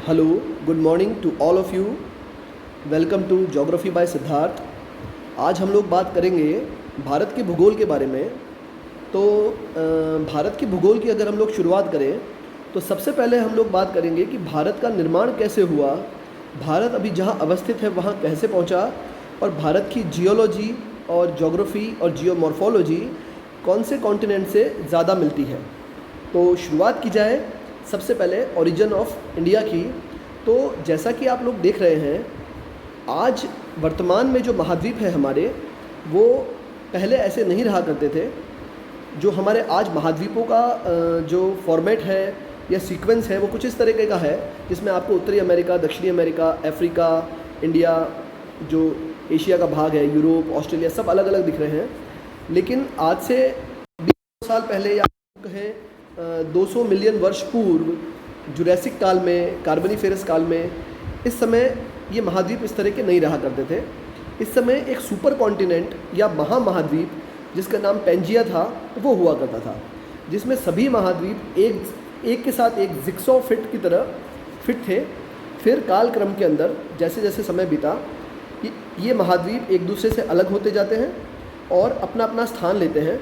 Hello, good morning to all of you. Welcome to geography by Siddharth. आज हम लोग बात करेंगे भारत के भूगोल के बारे में। तो भारत के भूगोल की अगर हम लोग शुरुआत करें तो सबसे पहले हम लोग बात करेंगे कि भारत का निर्माण कैसे हुआ, भारत अभी जहाँ अवस्थित है वहाँ कैसे पहुँचा, और भारत की जियोलॉजी और ज्योग्राफी और जियोमॉर्फोलॉजी कौन से कॉन्टिनेंट से ज़्यादा मिलती है। तो शुरुआत की जाए सबसे पहले ओरिजिन ऑफ इंडिया की। तो जैसा कि आप लोग देख रहे हैं, आज वर्तमान में जो महाद्वीप है हमारे, वो पहले ऐसे नहीं रहा करते थे। जो हमारे आज महाद्वीपों का जो फॉर्मेट है या सीक्वेंस है वो कुछ इस तरीके का है, जिसमें आपको उत्तरी अमेरिका, दक्षिणी अमेरिका, अफ्रीका, इंडिया, जो एशिया का भाग है, यूरोप, ऑस्ट्रेलिया, सब अलग अलग दिख रहे हैं। लेकिन आज से 20 साल पहले या कहें 200 मिलियन वर्ष पूर्व जुरैसिक काल में, कार्बोनिफेरस काल में, इस समय ये महाद्वीप इस तरह के नहीं रहा करते थे। इस समय एक सुपर कॉन्टिनेंट या महामहाद्वीप जिसका नाम पेंजिया था वो हुआ करता था, जिसमें सभी महाद्वीप एक के साथ एक जिक्सॉ फिट की तरह फिट थे। फिर कालक्रम के अंदर जैसे जैसे समय बीता, ये महाद्वीप एक दूसरे से अलग होते जाते हैं और अपना अपना स्थान लेते हैं।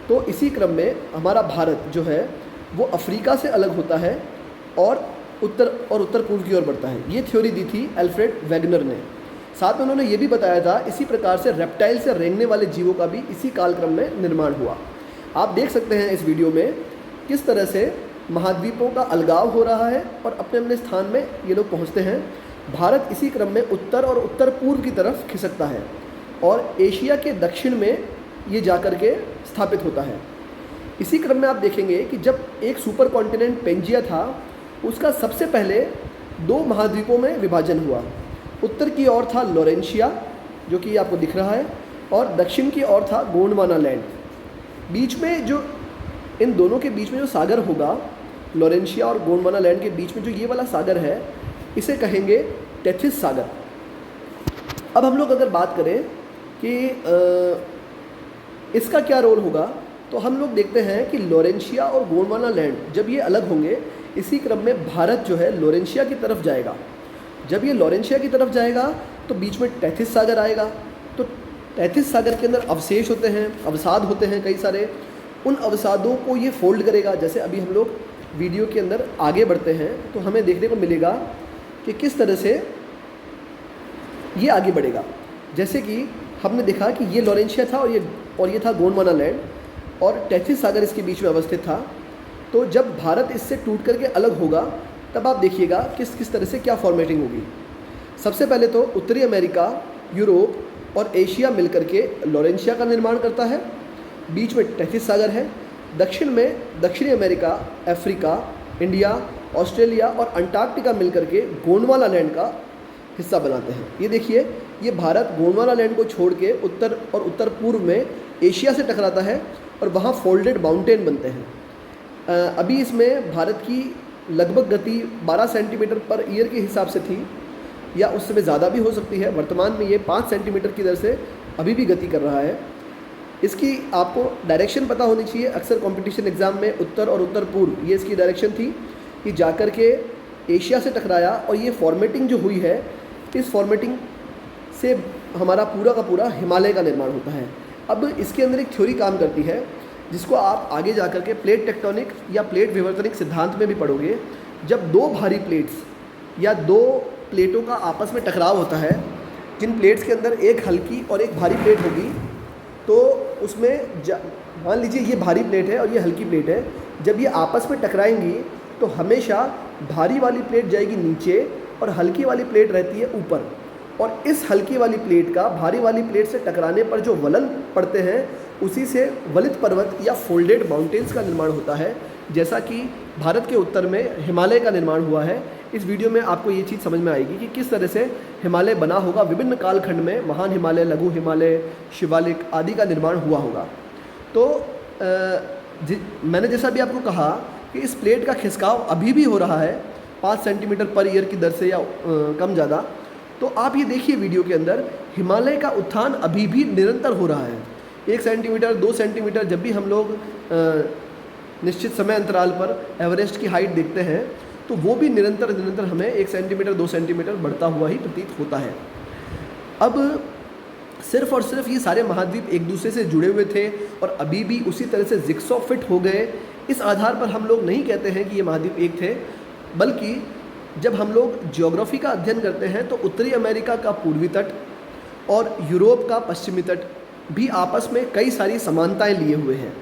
तो इसी क्रम में हमारा भारत जो है वो अफ्रीका से अलग होता है और उत्तर पूर्व की ओर बढ़ता है। ये थ्योरी दी थी अल्फ्रेड वेगनर ने। साथ में उन्होंने ये भी बताया था इसी प्रकार से रेप्टाइल से रेंगने वाले जीवों का भी इसी कालक्रम में निर्माण हुआ। आप देख सकते हैं इस वीडियो में किस तरह से महाद्वीपों का अलगाव हो रहा है और अपने अपने स्थान में ये लोग पहुँचते हैं। भारत इसी क्रम में उत्तर और उत्तर पूर्व की तरफ खिसकता है और एशिया के दक्षिण में ये जाकर के स्थापित होता है। इसी क्रम में आप देखेंगे कि जब एक सुपर कॉन्टिनेंट पेंजिया था, उसका सबसे पहले 2 महाद्वीपों में विभाजन हुआ। उत्तर की ओर था लोरेंशिया, जो कि आपको दिख रहा है, और दक्षिण की ओर था गोंडवाना लैंड। बीच में जो इन दोनों के बीच में जो सागर होगा, लोरेंशिया और गोंडवाना लैंड के बीच में जो ये वाला सागर है, इसे कहेंगे टेथिस सागर। अब हम लोग अगर बात करें कि इसका क्या रोल होगा, तो हम लोग देखते हैं कि लोरेंशिया और गोंडवाना लैंड जब ये अलग होंगे, इसी क्रम में भारत जो है लोरेंशिया की तरफ जाएगा। जब ये लोरेंशिया की तरफ जाएगा तो बीच में टेथिस सागर आएगा। तो टेथिस सागर के अंदर अवशेष होते हैं, अवसाद होते हैं कई सारे। उन अवसादों को ये फोल्ड करेगा। जैसे अभी हम लोग वीडियो के अंदर आगे बढ़ते हैं तो हमें देखने को मिलेगा कि किस तरह से ये आगे बढ़ेगा। जैसे कि हमने देखा कि ये लोरेंशिया था और ये था गोंडवाना लैंड, और टेथिस सागर इसके बीच में अवस्थित था। तो जब भारत इससे टूट करके अलग होगा, तब आप देखिएगा किस तरह से क्या फॉर्मेटिंग होगी। सबसे पहले तो उत्तरी अमेरिका, यूरोप और एशिया मिलकर के लोरेंशिया का निर्माण करता है। बीच में टेथिस सागर है। दक्षिण में दक्षिणी अमेरिका, अफ्रीका, इंडिया, ऑस्ट्रेलिया और अंटार्कटिका मिलकर के गोंडवाना लैंड का हिस्सा बनाते हैं। ये देखिए, ये भारत गोंडवाना लैंड को छोड़ के उत्तर और उत्तर पूर्व में एशिया से टकराता है और वहाँ फोल्डेड माउंटेन बनते हैं। अभी इसमें भारत की लगभग गति 12 सेंटीमीटर पर ईयर के हिसाब से थी, या उस समय ज़्यादा भी हो सकती है। वर्तमान में ये 5 सेंटीमीटर की दर से अभी भी गति कर रहा है। इसकी आपको डायरेक्शन पता होनी चाहिए। अक्सर कंपटीशन एग्ज़ाम में उत्तर और उत्तर पूर्व ये इसकी डायरेक्शन थी कि जाकर के एशिया से टकराया, और ये फॉर्मेटिंग जो हुई है, इस फॉर्मेटिंग से हमारा पूरा का पूरा हिमालय का निर्माण होता है। अब इसके अंदर एक थ्योरी काम करती है जिसको आप आगे जाकर के प्लेट टेक्टोनिक या प्लेट विवर्तनिक सिद्धांत में भी पढ़ोगे। जब 2 भारी प्लेट्स या 2 प्लेटों का आपस में टकराव होता है, जिन प्लेट्स के अंदर एक हल्की और एक भारी प्लेट होगी, तो उसमें मान लीजिए ये भारी प्लेट है और ये हल्की प्लेट है। जब ये आपस में टकराएंगी तो हमेशा भारी वाली प्लेट जाएगी नीचे और हल्की वाली प्लेट रहती है ऊपर। और इस हल्की वाली प्लेट का भारी वाली प्लेट से टकराने पर जो वलन पड़ते हैं, उसी से वलित पर्वत या फोल्डेड माउंटेन्स का निर्माण होता है, जैसा कि भारत के उत्तर में हिमालय का निर्माण हुआ है। इस वीडियो में आपको ये चीज़ समझ में आएगी कि किस तरह से हिमालय बना होगा। विभिन्न कालखंड में महान हिमालय, लघु हिमालय, शिवालिक आदि का निर्माण हुआ होगा। तो मैंने जैसा भी आपको कहा कि इस प्लेट का खिसकाव अभी भी हो रहा है 5 सेंटीमीटर पर ईयर की दर से या कम ज़्यादा। तो आप ये देखिए वीडियो के अंदर हिमालय का उत्थान अभी भी निरंतर हो रहा है। 1 सेंटीमीटर, 2 सेंटीमीटर, जब भी हम लोग निश्चित समय अंतराल पर एवरेस्ट की हाइट देखते हैं तो वो भी निरंतर निरंतर हमें 1 सेंटीमीटर 2 सेंटीमीटर बढ़ता हुआ ही प्रतीत होता है। अब सिर्फ और सिर्फ ये सारे महाद्वीप एक दूसरे से जुड़े हुए थे और अभी भी उसी तरह से जिक्सॉ फिट हो गए, इस आधार पर हम लोग नहीं कहते हैं कि ये महाद्वीप एक थे, बल्कि जब हम लोग ज्योग्राफी का अध्ययन करते हैं तो उत्तरी अमेरिका का पूर्वी तट और यूरोप का पश्चिमी तट भी आपस में कई सारी समानताएं लिए हुए हैं।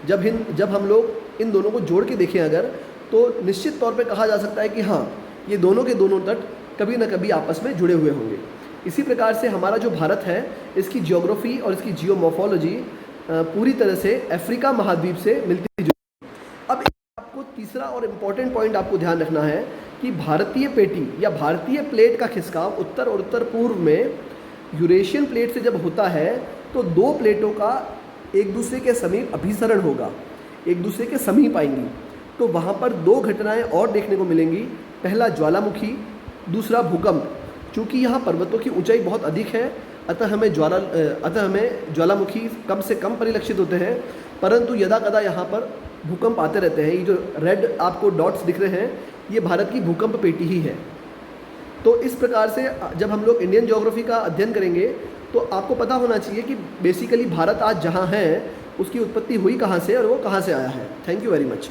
जब हम लोग इन दोनों को जोड़ के देखें अगर, तो निश्चित तौर पे कहा जा सकता है कि हाँ, ये दोनों के दोनों तट कभी ना कभी आपस में जुड़े हुए होंगे। इसी प्रकार से हमारा जो भारत है, इसकी ज्योग्राफी और इसकी जियोमॉर्फोलॉजी पूरी तरह से अफ्रीका महाद्वीप से मिलती जुलती। अब आपको तीसरा और इम्पॉर्टेंट पॉइंट आपको ध्यान रखना है कि भारतीय पेटी या भारतीय प्लेट का खिसकाव उत्तर और उत्तर पूर्व में यूरेशियन प्लेट से जब होता है तो दो प्लेटों का एक दूसरे के समीप अभिसरण होगा, एक दूसरे के समीप आएंगी। तो वहाँ पर दो घटनाएं और देखने को मिलेंगी, पहला ज्वालामुखी, दूसरा भूकंप। चूँकि यहाँ पर्वतों की ऊंचाई बहुत अधिक है, अतः हमें ज्वालामुखी कम से कम परिलक्षित होते हैं, परंतु यदा कदा यहाँ पर भूकंप आते रहते हैं। ये जो रेड आपको डॉट्स दिख रहे हैं, ये भारत की भूकंप पेटी ही है। तो इस प्रकार से जब हम लोग इंडियन ज्योग्राफी का अध्ययन करेंगे तो आपको पता होना चाहिए कि बेसिकली भारत आज जहाँ है उसकी उत्पत्ति हुई कहाँ से और वो कहाँ से आया है। Thank you very much.